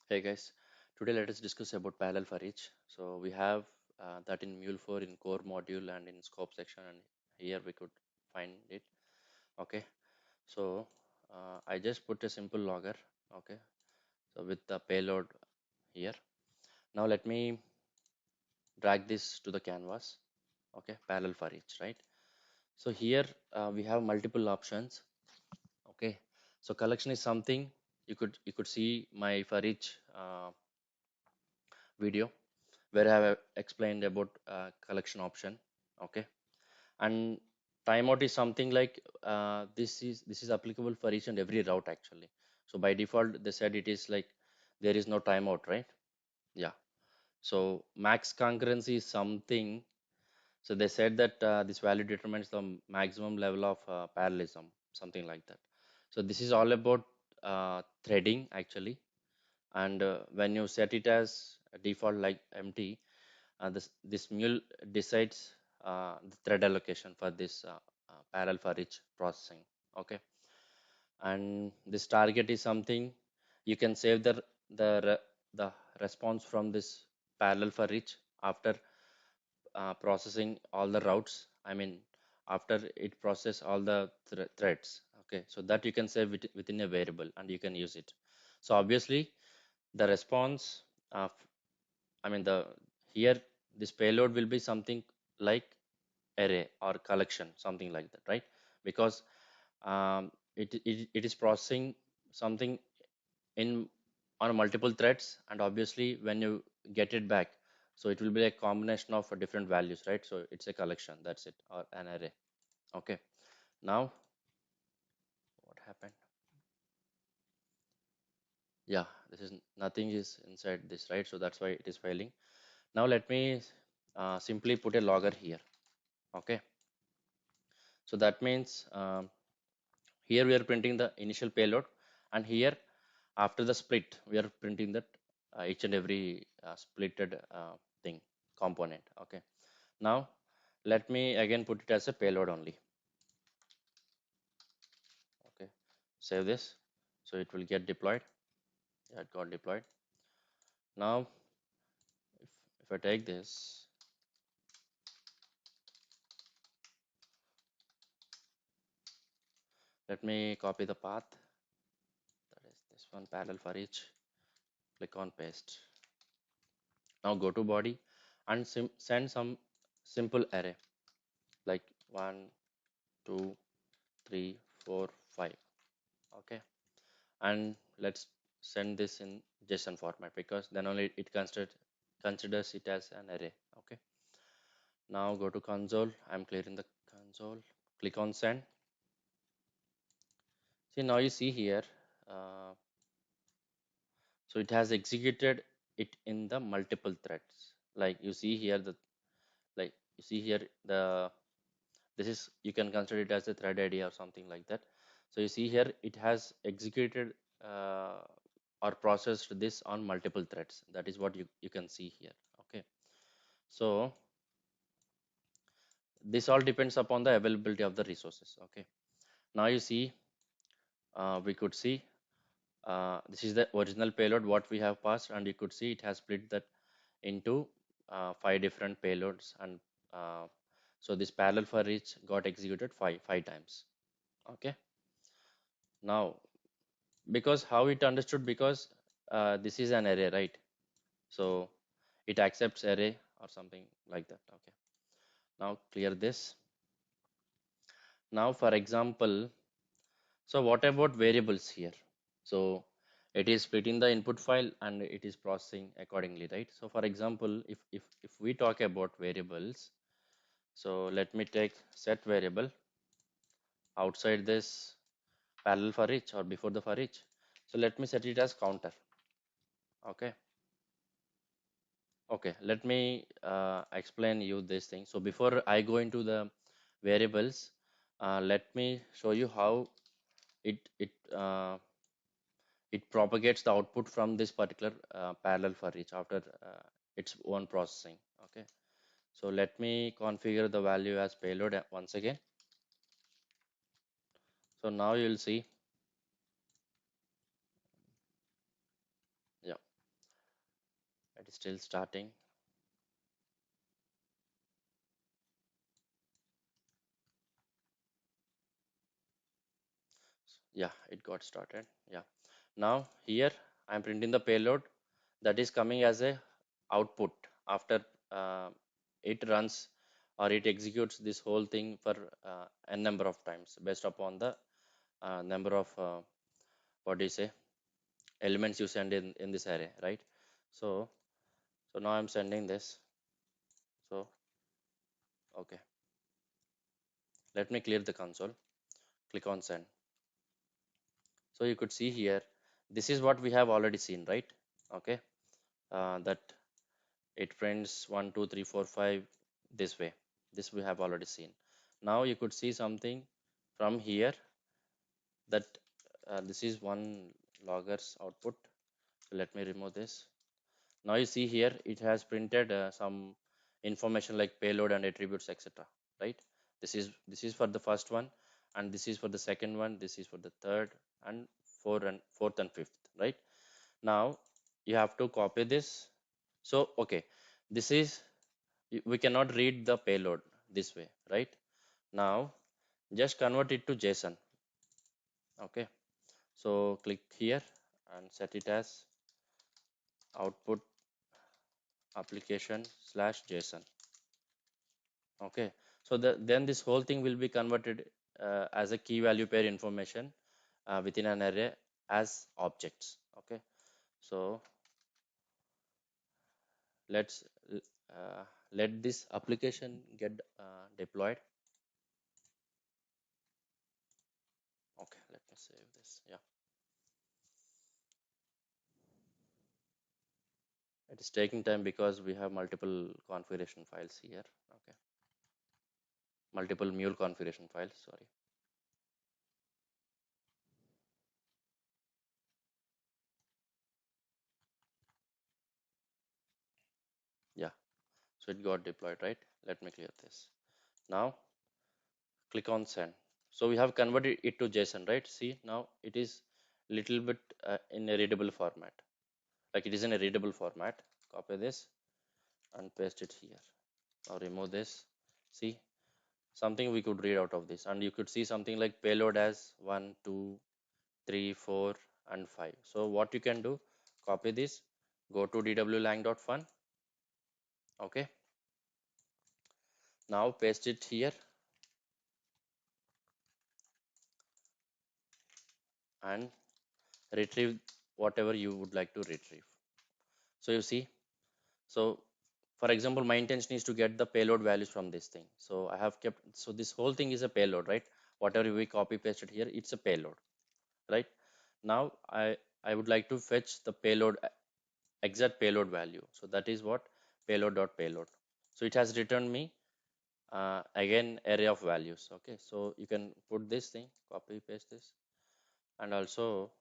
Hey guys, today let us discuss about parallel for each. So we have that in Mule 4 in core module and in scope section, and here we could find it. Okay, so I just put a simple logger. Okay, so with the payload here. Now let me drag this to the canvas. Okay, parallel for each, right? So here we have multiple options. Okay, so collection is something you could see my for each video where I have explained about collection option. Okay, and timeout is something like this is applicable for each and every route actually. So by default, they said it is like there is no timeout, right? Yeah. So max concurrency is something. So they said that this value determines the maximum level of parallelism, something like that. So this is all about threading actually, and when you set it as a default like empty, this mule decides the thread allocation for this parallel for each processing. Okay, and this target is something you can save the response from this parallel for each after processing all the routes. I mean, after it process all the threads. Okay, so that you can save it within a variable and you can use it. So obviously the response of I mean the here this payload will be something like array or collection, something like that, right? Because it is processing something in on multiple threads, and obviously when you get it back, so it will be a combination of different values, right? So it's a collection, that's it, or an array. Okay, now what happened? Yeah, this is nothing is inside this, right? So that's why it is failing. Now let me simply put a logger here. Okay, so that means here we are printing the initial payload, and here after the split we are printing that each and every splitted thing component. Okay, now let me again put it as a payload only. Okay, save this, so it will get deployed. Yeah, it got deployed. Now if I take this, let me copy the path, that is this one, parallel for each, click on paste. Now go to body and send some simple array like 1 2 3 4 5. Okay, and let's send this in JSON format because then only it considers it as an array. Okay, now go to console. I'm clearing the console. Click on send. See, now you see here, uh, so it has executed it in the multiple threads. Like you see here, you see here the this is, you can consider it as a thread ID or something like that. So you see here it has executed uh, or processed this on multiple threads. That is what you can see here. Okay, so this all depends upon the availability of the resources. Okay, now you see, we could see this is the original payload what we have passed, and you could see it has split that into 5 different payloads, and uh, so this parallel for each got executed five times. Okay, now because how it understood, because this is an array, right? So it accepts array or something like that. Okay, now clear this. Now for example, so what about variables here? So it is splitting the input file and it is processing accordingly, right? So for example, if we talk about variables, so let me take set variable outside this parallel for each or before the for each. So let me set it as counter. Okay, okay, let me explain you this thing. So before I go into the variables, let me show you how it it propagates the output from this particular parallel for each after its own processing. Okay, so let me configure the value as payload once again. So now you'll see, yeah. It is still starting. Yeah, it got started. Yeah. Now here I'm printing the payload that is coming as a output after uh, it runs or it executes this whole thing for n number of times based upon the number of what do you say elements you send in this array, right? So now I'm sending this. So okay, let me clear the console. Click on send. So you could see here, this is what we have already seen, right? Okay, that it prints 1 2 3 4 5 this way. This we have already seen. Now you could see something from here that this is one logger's output. So let me remove this. Now you see here it has printed some information like payload and attributes, etc. Right? This is for the first one, and this is for the second one. This is for the third and fourth and fifth. Right? Now you have to copy this. So okay, this is we cannot read the payload this way, right? Now just convert it to JSON. Okay, so click here and set it as output application slash JSON. Okay, so then this whole thing will be converted as a key value pair information within an array as objects. Okay, so let's uh, let this application get deployed. Okay, let me save this. Yeah, it is taking time because we have multiple configuration files here. Okay, multiple mule configuration files. Sorry. Yeah, so it got deployed, right? Let me clear this. Now click on send. So we have converted it to JSON, right? See, now it is little bit in a readable format. Like it is in a readable format. Copy this and paste it here. Now remove this. See, something we could read out of this, and you could see something like payload as 1 2 3 4 and 5. So what you can do, copy this, go to dwlang.fun. Okay, now paste it here and retrieve whatever you would like to retrieve. So you see, so for example, my intention is to get the payload values from this thing. So I have kept, so this whole thing is a payload, right? Whatever we copy pasted here, it's a payload, right? Now I would like to fetch the payload exact payload value. So that is what payload.payload. So it has returned me again array of values. Okay, so you can put this thing, copy paste this, and also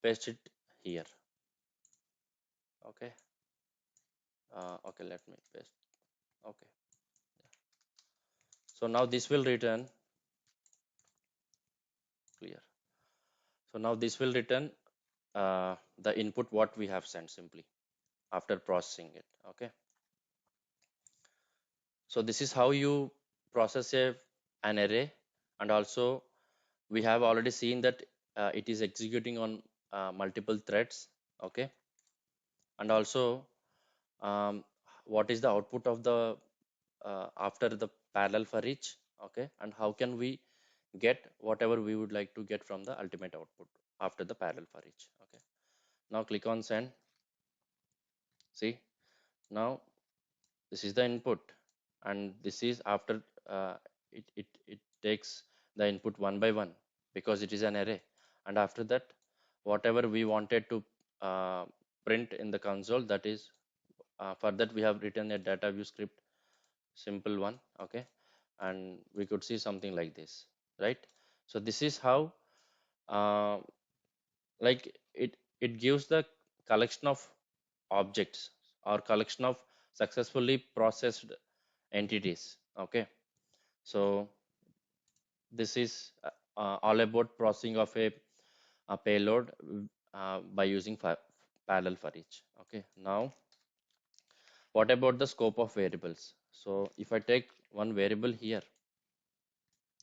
paste it here. Okay, okay, let me paste. Okay, so now this will return clear. So now this will return the input what we have sent simply after processing it. Okay, so this is how you process an array, and also we have already seen that it is executing on multiple threads. Okay, and also um, what is the output of the after the parallel for each. Okay, and how can we get whatever we would like to get from the ultimate output after the parallel for each. Okay, now click on send. See, now this is the input, and this is after it takes the input one by one because it is an array, and after that whatever we wanted to uh, print in the console, that is for that we have written a data view script, simple one. Okay, and we could see something like this, right? So this is how uh, like it gives the collection of objects or collection of successfully processed entities. Okay, so this is all about processing of a payload by using parallel for each. Okay, now What about the scope of variables? So if I take one variable here,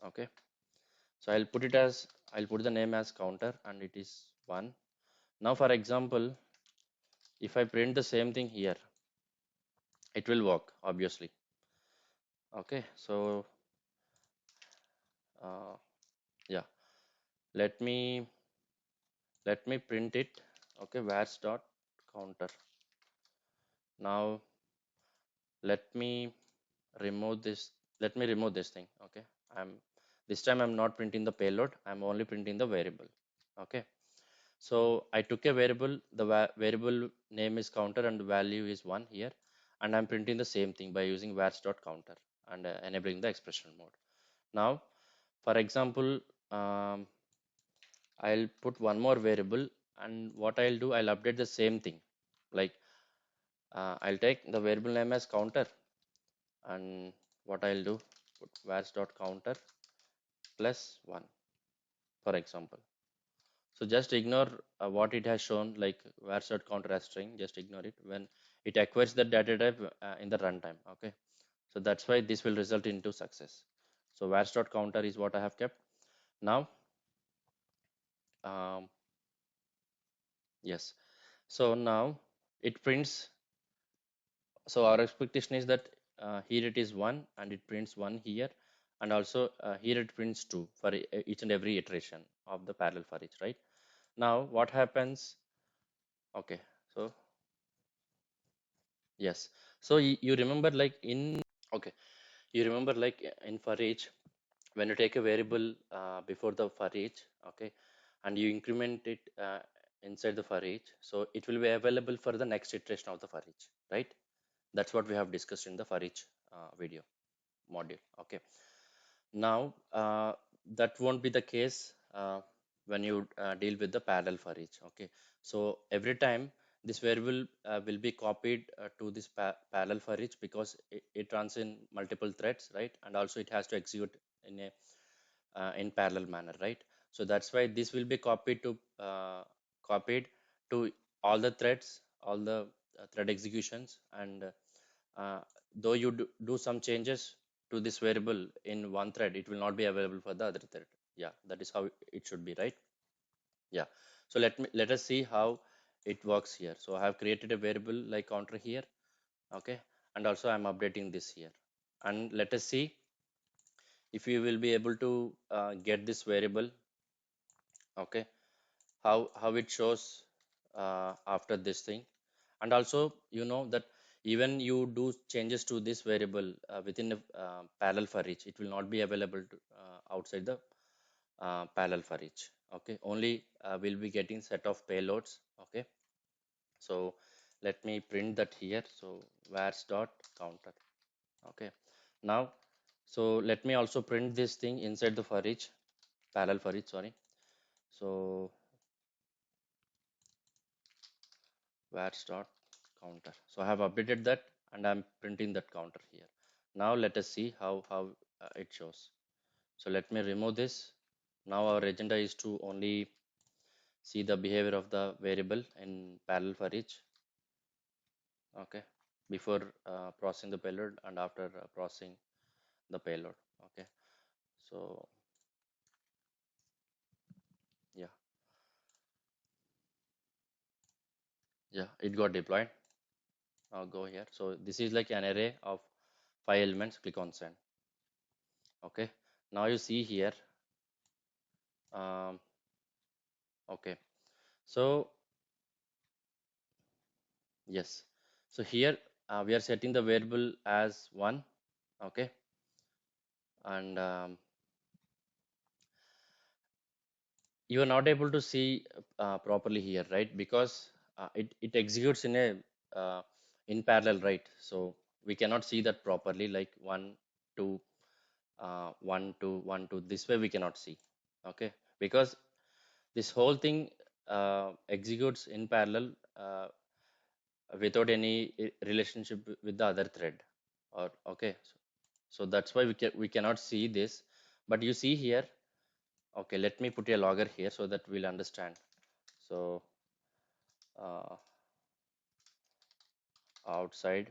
okay, so I'll put the name as counter and it is 1. Now for example, if I print the same thing here, it will work obviously. Okay, so uh, yeah, let me print it. Okay, vars dot counter. Now let me remove this. Let me remove this thing. Okay, I'm this time I'm not printing the payload. I'm only printing the variable. Okay, so I took a variable. The variable name is counter and the value is 1 here, and I'm printing the same thing by using vars dot counter and enabling the expression mode. Now, for example, um, I'll put one more variable, and what I'll do, I'll update the same thing. Like I'll take the variable name as counter, and what I'll do, put vars dot counter plus 1, for example. So just ignore what it has shown, like vars dot counter as string. Just ignore it when it acquires the data type in the runtime. Okay, so that's why this will result into success. So vars dot counter is what I have kept. Now, um, yes. So now it prints. So our expectation is that here it is 1 and it prints 1 here, and also here it prints 2 for each and every iteration of the parallel for each, right? Now what happens? Okay, so yes, so you remember like in, okay, you remember like in for each, when you take a variable before the for each, okay, and you increment it inside the for each, so it will be available for the next iteration of the for each, right? That's what we have discussed in the for each video module. Okay, now that won't be the case when you deal with the parallel for each. Okay, so every time this variable will be copied to this parallel for each, because it runs in multiple threads, right? And also it has to execute in a in parallel manner, right? So that's why this will be copied to all the threads, all the thread executions, and though you do some changes to this variable in one thread, it will not be available for the other thread. Yeah, that is how it should be, right? Yeah. So let us see how it works here. So I have created a variable like counter here, okay, and also I'm updating this here, and let us see if you will be able to get this variable. Okay, how it shows after this thing. And also you know that even you do changes to this variable within a parallel for each, it will not be available to, outside the parallel for each. Okay, only we'll be getting set of payloads. Okay, so let me print that here. So vars dot counter. Okay, now so let me also print this thing inside the for each, parallel for each, sorry. So vars dot counter. So I have updated that and I'm printing that counter here. Now let us see how it shows. So let me remove this. Now our agenda is to only see the behavior of the variable in parallel for each. Okay, before processing the payload and after processing the payload. Okay, so yeah, yeah, it got deployed. Now go here. So this is like an array of 5 elements. Click on send. Okay, now you see here. Um, okay, so yes, so here we are setting the variable as 1. Okay, and you are not able to see properly here, right? Because it executes in a in parallel, right? So we cannot see that properly, like 1 2 1 2 1 2, this way we cannot see. Okay, because this whole thing executes in parallel without any relationship with the other thread. Or okay, so that's why we cannot see this. But you see here. Okay, let me put a logger here so that we'll understand. So uh, outside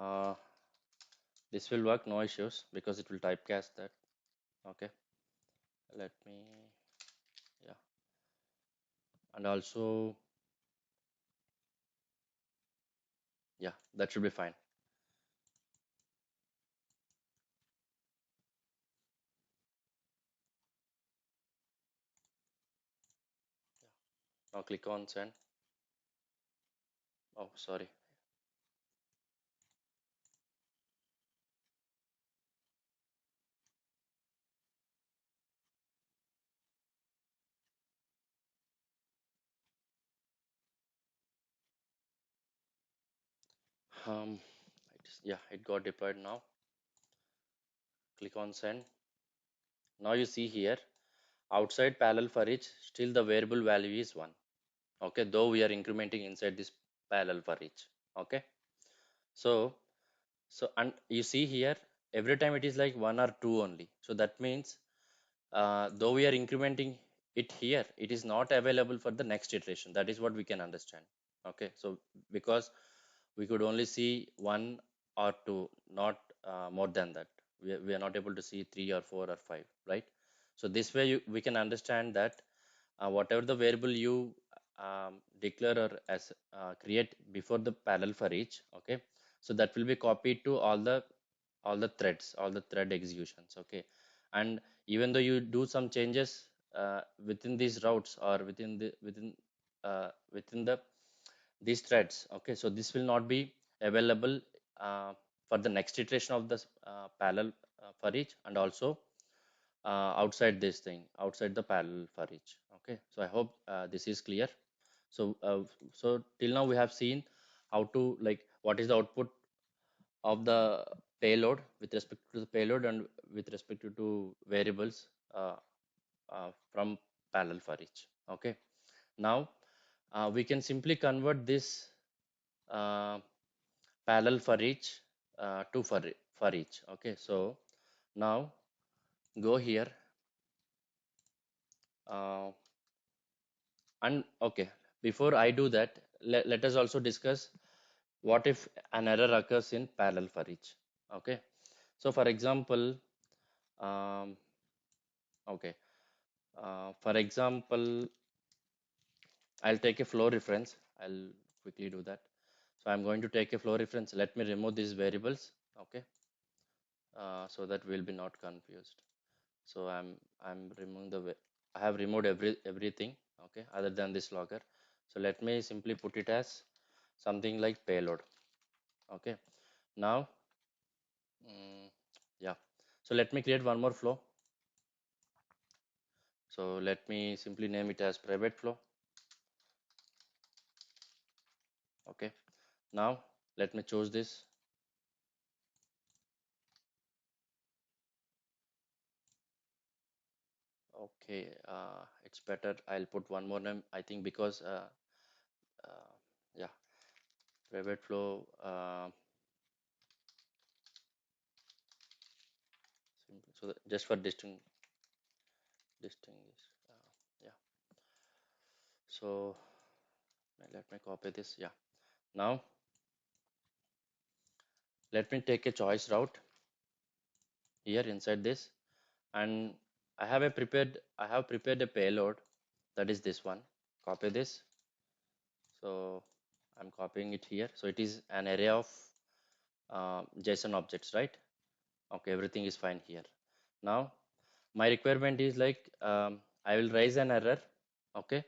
uh, this will work, no issues, because it will typecast that. Okay, let me, yeah, and also, yeah, that should be fine. Now click on send. Oh, sorry. Yeah, it got deployed now. Click on send. Now you see here, outside parallel for each, still the variable value is 1. Okay, though we are incrementing inside this parallel for each. Okay, so and you see here, every time it is like 1 or 2 only. So that means, though we are incrementing it here, it is not available for the next iteration. That is what we can understand. Okay, so because we could only see 1 or 2, not more than that. We are not able to see 3 or 4 or 5, right? So this way we can understand that whatever the variable you declare or as create before the parallel for each, okay, so that will be copied to all the threads, all the thread executions. Okay, and even though you do some changes within these routes or within the these threads, okay, so this will not be available for the next iteration of the parallel for each, and also outside this thing, outside the parallel for each. Okay, so I hope this is clear. So so till now we have seen how to, like, what is the output of the payload with respect to the payload and with respect to variables from parallel for each. Okay, now we can simply convert this uh, parallel for each to for each. Okay, so now go here, uh, and okay, before I do that, let us also discuss what if an error occurs in parallel for each. Okay, so for example, um, okay, for example, I'll take a flow reference. I'll quickly do that. So I'm going to take a flow reference. Let me remove these variables. Okay, so that we'll be not confused. So I'm removing I have removed everything. Okay, other than this logger. So let me simply put it as something like payload. Okay, now, yeah, so let me create one more flow. So let me simply name it as private flow. Okay, now let me choose this. Okay, it's better I'll put one more name, I think, because uh, yeah, private flow, so just for distinguish, yeah. So let me copy this. Yeah, now let me take a choice route here inside this, and I have prepared a payload, that is this one. Copy this. So I'm copying it here. So it is an array of JSON objects, right? Okay, everything is fine here. Now my requirement is like, I will raise an error. Okay,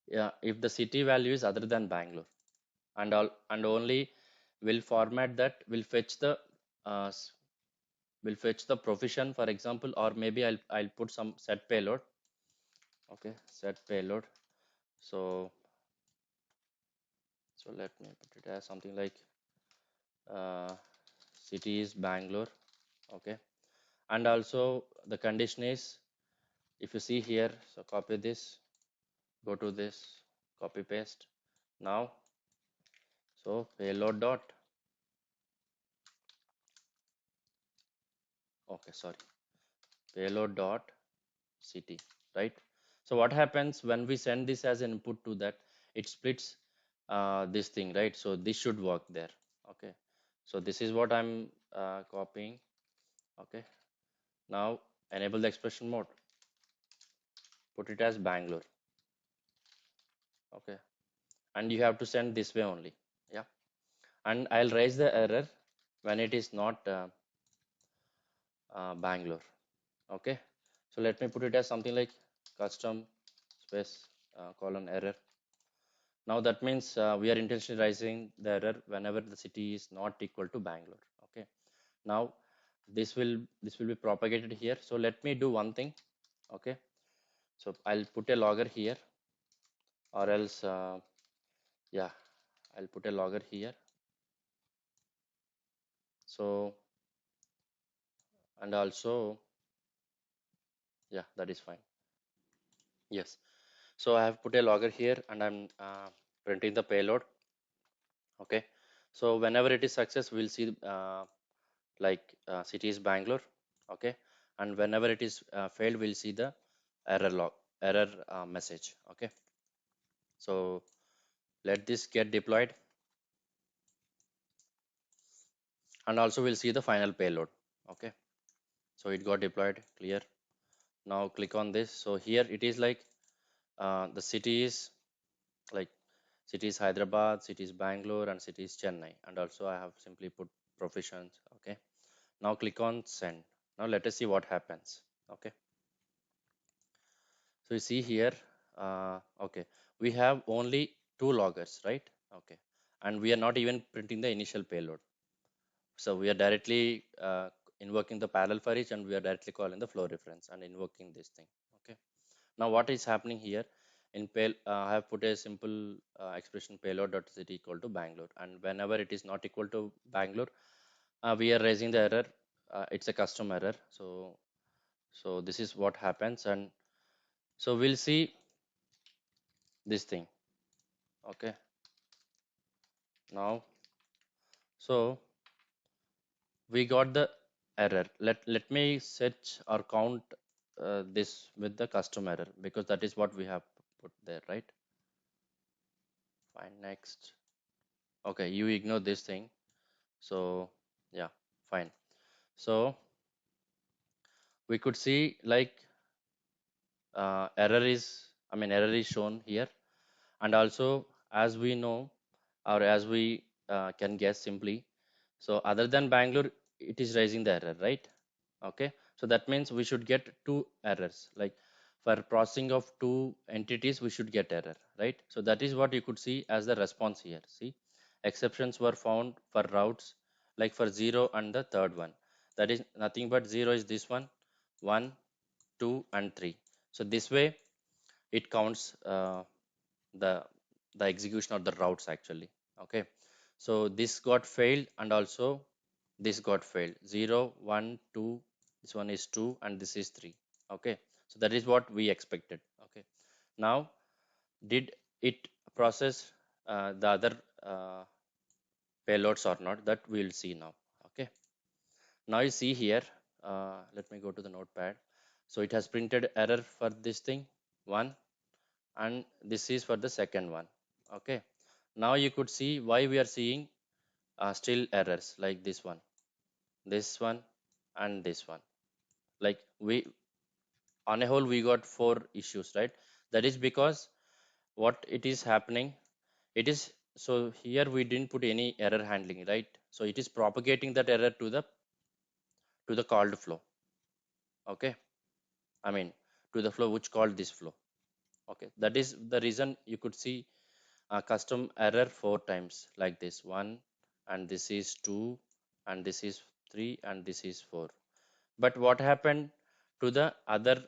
yeah, if the city value is other than Bangalore, and only will format that will fetch the uh, will fetch the profession, for example, or maybe I'll put some set payload. Okay, set payload. So let me put it as something like uh, city is Bangalore. Okay, and also the condition is, if you see here, so copy this, go to this, copy paste. Now, so payload dot, okay, sorry, payload dot city, right? So what happens when we send this as an input to that, it splits this thing, right? So this should work there. Okay, So this is what I'm copying. Okay, now enable the expression mode, put it as Bangalore. Okay, and you have to send this way only. Yeah, and I'll raise the error when it is not Bangalore. Okay, so let me put it as something like custom space colon error. Now that means we are intentionally raising the error whenever the city is not equal to Bangalore. Okay, now this will be propagated here. So let me do one thing. Okay, so I'll put a logger here, or else yeah, I'll put a logger here. So, and also, yeah, that is fine. Yes, so I have put a logger here, and I'm printing the payload. Okay, so whenever it is success, we'll see like city is Bangalore. Okay, and whenever it is failed, we'll see the error message. Okay, so let this get deployed, and also we'll see the final payload. Okay, so it got deployed. Clear. Now click on this. So here it is like the city is like city is Hyderabad, city is Bangalore, and city is Chennai. And also I have simply put proficient. Okay, now click on send. Now let us see what happens. Okay, so you see here, okay, we have only two loggers, right? Okay, and we are not even printing the initial payload. So we are directly invoking the parallel for each, and we are directly calling the flow reference and invoking this thing. Okay, now what is happening here? In I have put a simple expression payload dot city equal to Bangalore, and whenever it is not equal to Bangalore, we are raising the error. It's a custom error. So this is what happens, and so we'll see this thing. Okay, now so we got the error. Let me set or count this with the custom error, because that is what we have put there, right? Fine, next. Okay, you ignore this thing. So yeah, fine. So we could see like error is shown here, and also as we know, or as we can guess simply, so other than Bangalore, it is raising the error, right? Okay, so that means we should get two errors, like for processing of two entities we should get error, right? So that is what you could see as the response here. See, exceptions were found for routes like for 0 and the third one, that is nothing but 0 is this one, 1, 2 and 3. So this way it counts the the execution of the routes actually. Okay, so this got failed, and also this got failed. 0, 1, 2, this one is 2, and this is 3. Okay, so that is what we expected. Okay, now did it process the other payloads or not, that we'll see now. Okay, now you see here, let me go to the notepad. So it has printed error for this thing, one, and this is for the second one. Okay, now you could see why we are seeing still errors like this one and this one. Like we on a whole we got four issues, right? That is because what it is happening, it is, so here we didn't put any error handling, right? So it is propagating that error to the called flow. Okay, I mean to the flow which called this flow. Okay, that is the reason you could see a custom error four times like this one, and this is two, and this is three, and this is four. But what happened to the other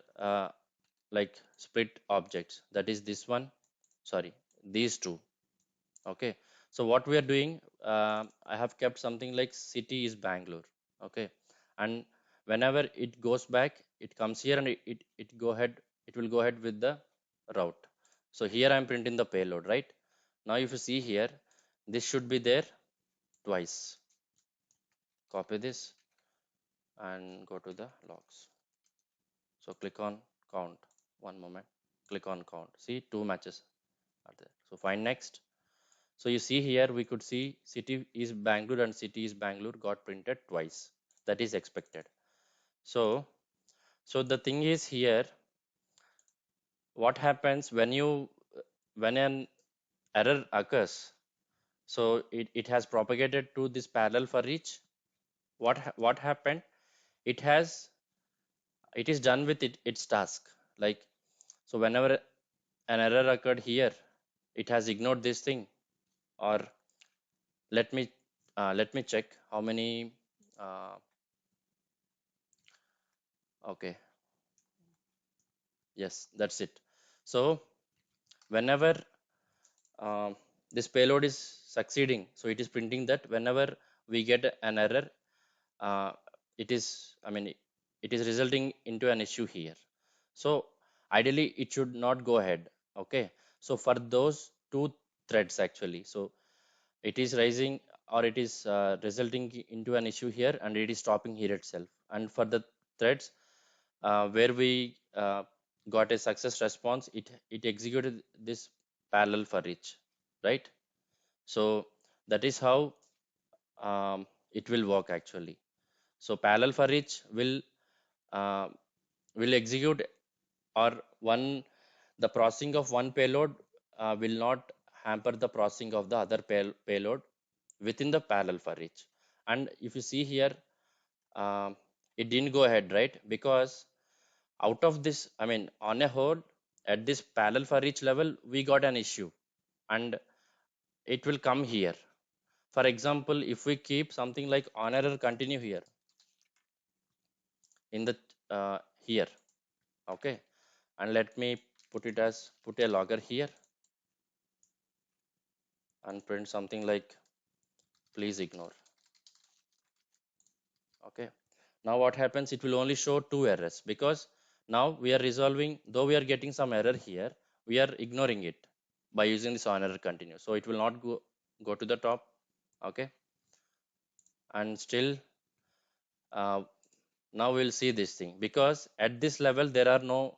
like split objects, that is this one, sorry, these two. Okay, so what we are doing, I have kept something like city is Bangalore. Okay, and whenever it goes back, it comes here, and it go ahead, it will go ahead with the route. So here I'm printing the payload, right? Now if you see here, this should be there twice. Copy this and go to the logs. So click on count. One moment. Click on count. See, two matches are there. So find next. So you see here, we could see city is Bangalore and city is Bangalore got printed twice. That is expected. So the thing is here, what happens when when an error occurs? So it has propagated to this parallel for each. What happened? It has, it is done with its task. Like, so whenever an error occurred here, it has ignored this thing. Or let me check how many. Uh, okay, yes, that's it. So whenever um, this payload is succeeding, so it is printing that whenever we get an error, uh, it is, I mean, it is resulting into an issue here. So ideally it should not go ahead. Okay, so for those two threads actually, so it is rising, or it is resulting into an issue here, and it is stopping here itself. And for the threads where we got a success response, it executed this parallel for each, right? So that is how it will work actually. So parallel for each uh, will execute, or one, the processing of one payload will not hamper the processing of the other payload within the parallel for each. And if you see here, um, it didn't go ahead, right? Because out of this, I mean, on a whole, at this parallel for each level, we got an issue, and it will come here. For example, if we keep something like on error continue here in the here, okay, and let me put it as, put a logger here and print something like please ignore. Okay, now what happens, it will only show two errors, because now we are resolving, though we are getting some error here, we are ignoring it by using this on error continue, so it will not go to the top. Okay, and still uh, now we'll see this thing, because at this level there are no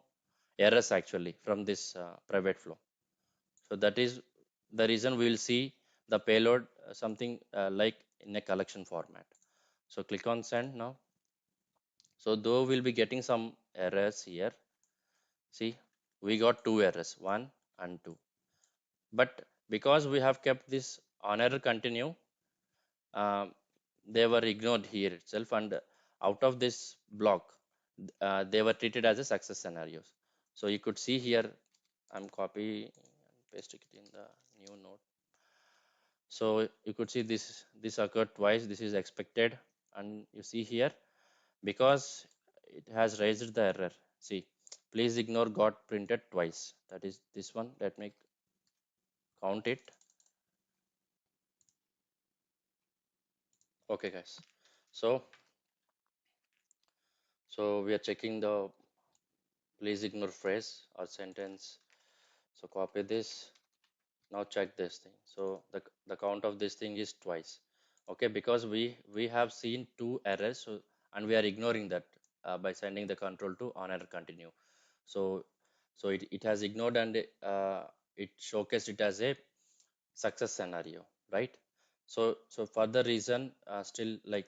errors actually from this private flow. So that is the reason we will see the payload something like in a collection format. So click on send now. So though we'll be getting some errors here, see, we got two errors, one and two. But because we have kept this on error continue, um, they were ignored here itself, and out of this block, they were treated as a success scenarios. So you could see here, I'm copy and pasting it in the new node. So you could see this occurred twice. This is expected, and you see here, because it has raised the error. See, please ignore got printed twice. That is this one. Let me count it. Okay, guys. So we are checking the please ignore phrase or sentence. So copy this. Now check this thing. So the count of this thing is twice. Okay, because we have seen two errors, so, and we are ignoring that by sending the control to on error continue. So it has ignored, and it showcased it as a success scenario, right? So for the reason, still, like,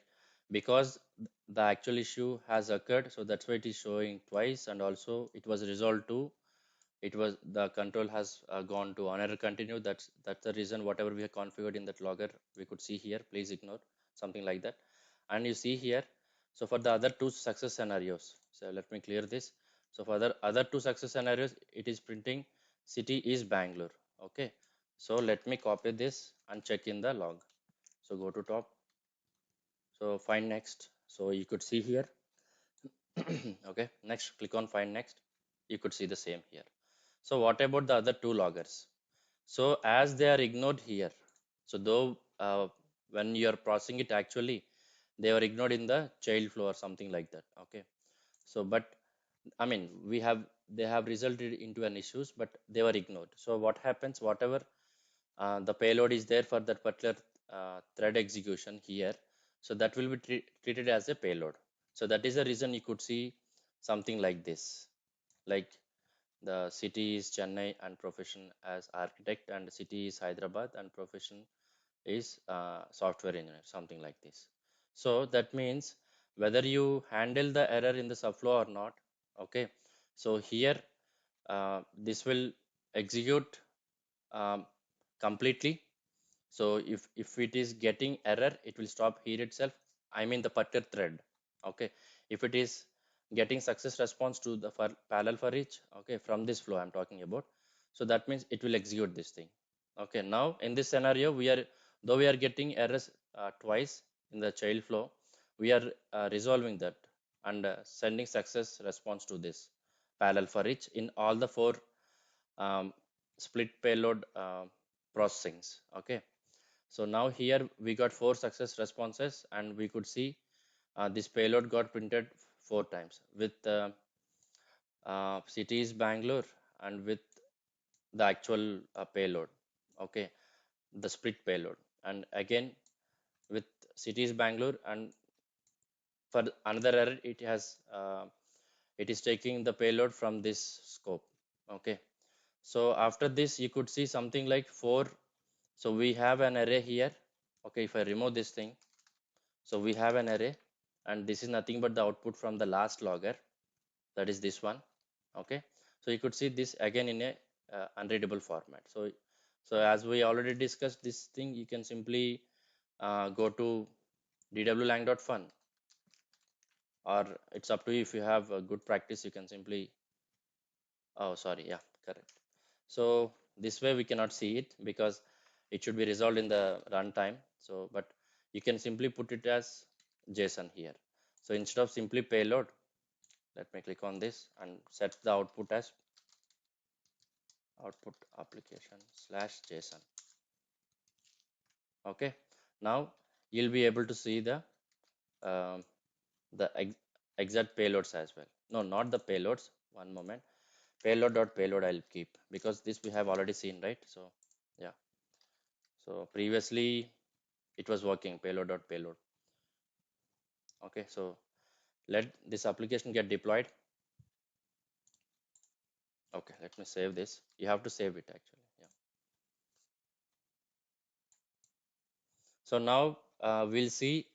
because the actual issue has occurred, so that's why it is showing twice, and also it was resolved to, it was, the control has gone to on error continue. That's the reason whatever we have configured in that logger, we could see here please ignore, something like that. And you see here, so for the other two success scenarios, so let me clear this. So for the other two success scenarios, it is printing city is Bangalore. Okay, so let me copy this and check in the log. So go to top, so find next, so you could see here. Okay, next, click on find next. You could see the same here. So what about the other two loggers? So as they are ignored here, so though when you are processing it actually, they were ignored in the child flow or something like that. Okay, so but I mean, we have, they have resulted into an issues, but they were ignored. So what happens, whatever the payload is there for that particular thread execution here, so that will be treated as a payload. So that is the reason you could see something like this, like The city is Chennai and profession as architect, and city is Hyderabad and profession is software engineer, something like this. So that means whether you handle the error in the subflow or not, okay. So here this will execute um, completely. So if it is getting error, it will stop here itself. I mean the particular thread. Okay. If it is getting success response to the parallel for each, okay, from this flow I'm talking about. So that means it will execute this thing. Okay. Now in this scenario, though we are getting errors twice in the child flow, we are resolving that and sending success response to this parallel for each in all the four um, split payload processings. Okay. So now here we got four success responses, and we could see this payload got printed four times with cities Bangalore and with the actual payload. Okay, the split payload, and again with cities Bangalore, and for another error it is taking the payload from this scope. Okay, so after this you could see something like four. So we have an array here. Okay, if I remove this thing, so we have an array, and this is nothing but the output from the last logger, that is this one. Okay, so you could see this again in a unreadable format. So as we already discussed this thing, you can simply go to dwlang.fun, or it's up to you. If you have a good practice, you can simply, oh sorry, yeah, correct. So this way we cannot see it because it should be resolved in the runtime. So but you can simply put it as JSON here. So instead of simply payload, let me click on this and set the output as output application slash JSON. Okay, now you'll be able to see um, the exact payloads as well. No, not the payloads. One moment. Payload. I'll keep because this we have already seen, right? So yeah. So previously it was working payload. Okay, so let this application get deployed. Okay, let me save this. You have to save it actually. Yeah. So now we'll see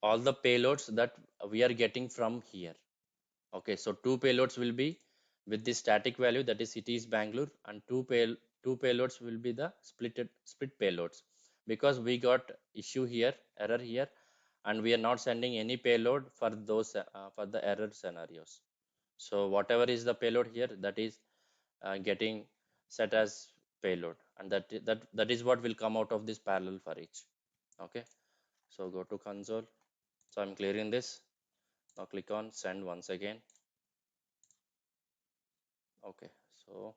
all the payloads that we are getting from here. Okay, so two payloads will be with the static value, that is cities Bangalore, and two payloads will be the split payloads, because we got issue here, error here, and we are not sending any payload for those for the error scenarios. So whatever is the payload here, that is getting set as payload, and that is what will come out of this parallel for each. Okay, so go to console. So I'm clearing this. Now click on send once again. Okay, so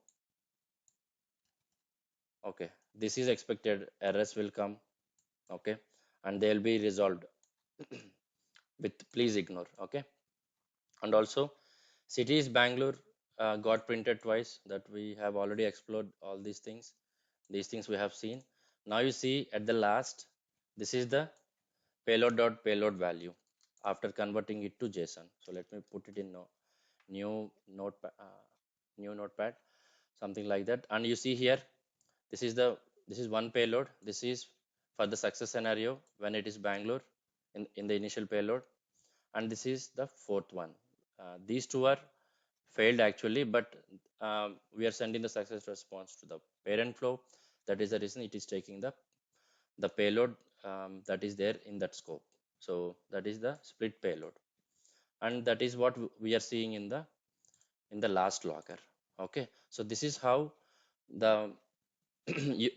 okay, this is expected, errors will come. Okay, and they'll be resolved with please ignore. Okay, and also cities Bangalore got printed twice, that we have already explored all these things we have seen. Now you see at the last, this is the payload value after converting it to JSON. So let me put it in new notepad, new notepad, something like that. And you see here, this is the this is one payload. This is for the success scenario when it is Bangalore in the initial payload, and this is the fourth one. These two are failed actually, but we are sending the success response to the parent flow. That is the reason it is taking the payload that is there in that scope. So that is the split payload, and that is what we are seeing in the last logger. Okay, so this is how the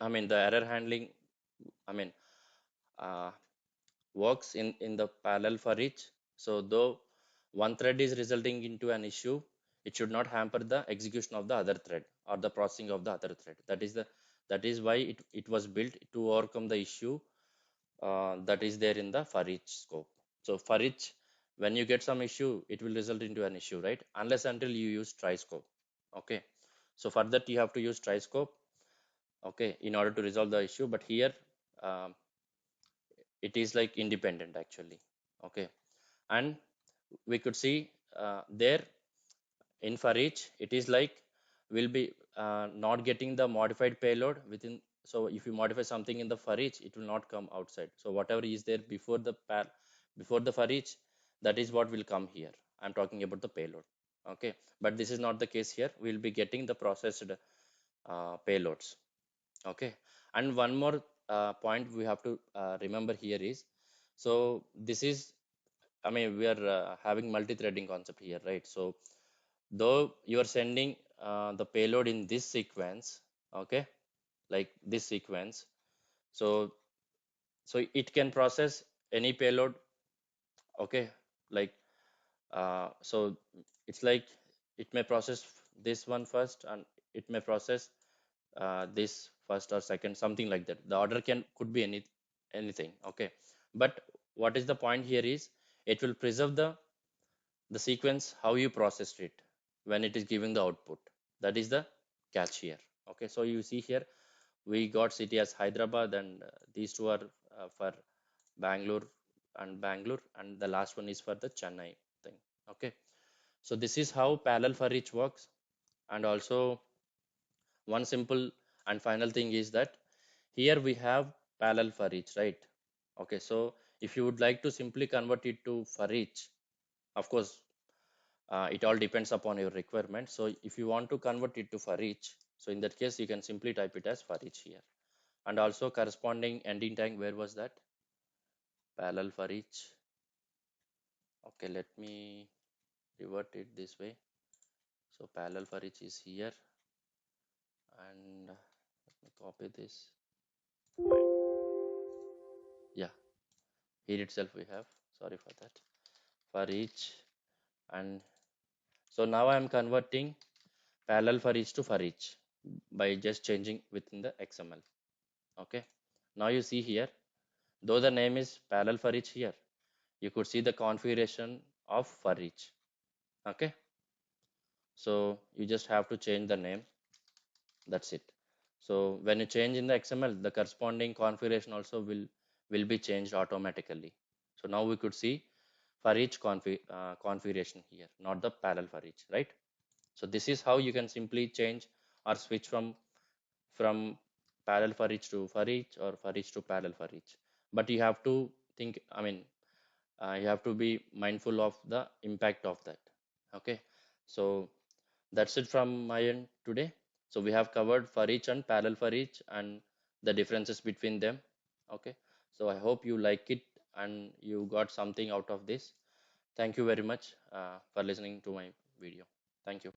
I mean the error handling, I mean uh, works in the parallel for each. So though one thread is resulting into an issue, it should not hamper the execution of the other thread or the processing of the other thread. That is why it was built to overcome the issue that is there in the for each scope. So for each, when you get some issue, it will result into an issue, right? Unless until you use triscope. Okay, so for that you have to use triscope, okay, in order to resolve the issue. But here um, it is like independent actually. Okay, and we could see there in for each, it is like will be not getting the modified payload within. So if you modify something in the for each, it will not come outside. So whatever is there before the before the for each, that is what will come here. I'm talking about the payload. Okay, but this is not the case here. We'll be getting the processed payloads. Okay, and one more point we have to remember here is, so this is, I mean, we are having multi-threading concept here, right? So though you are sending the payload in this sequence, okay, like this sequence, so it can process any payload, okay, like so it's like it may process this one first, and it may process this first or second, something like that. The order can could be anything, okay. But what is the point here is, it will preserve the sequence how you processed it when it is giving the output. That is the catch here. Okay, so you see here we got city as Hyderabad, and these two are for Bangalore and the last one is for the Chennai thing. Okay, so this is how parallel for each works. And also one simple and final thing is that here we have parallel for each, right? Okay, so if you would like to simply convert it to for each, of course, it all depends upon your requirement. So if you want to convert it to for each, so in that case you can simply type it as for each here. And also corresponding ending time, where was that? Parallel for each. Okay, let me revert it this way. So parallel for each is here, and let me copy this. Yeah, here itself we have, sorry for that, for each. And so now I am converting parallel for each to for each by just changing within the XML. Okay, now you see here, though the name is parallel for each here, you could see the configuration of for each. Okay, so you just have to change the name, that's it. So when you change in the XML, the corresponding configuration also will be changed automatically. So now we could see for each configuration here, not the parallel for each, right? So this is how you can simply change or switch from parallel for each to for each, or for each to parallel for each. But you have to think, I mean, you have to be mindful of the impact of that. Okay, so that's it from my end today. So we have covered for each and parallel for each and the differences between them. Okay, so I hope you like it and you got something out of this. Thank you very much for listening to my video. Thank you.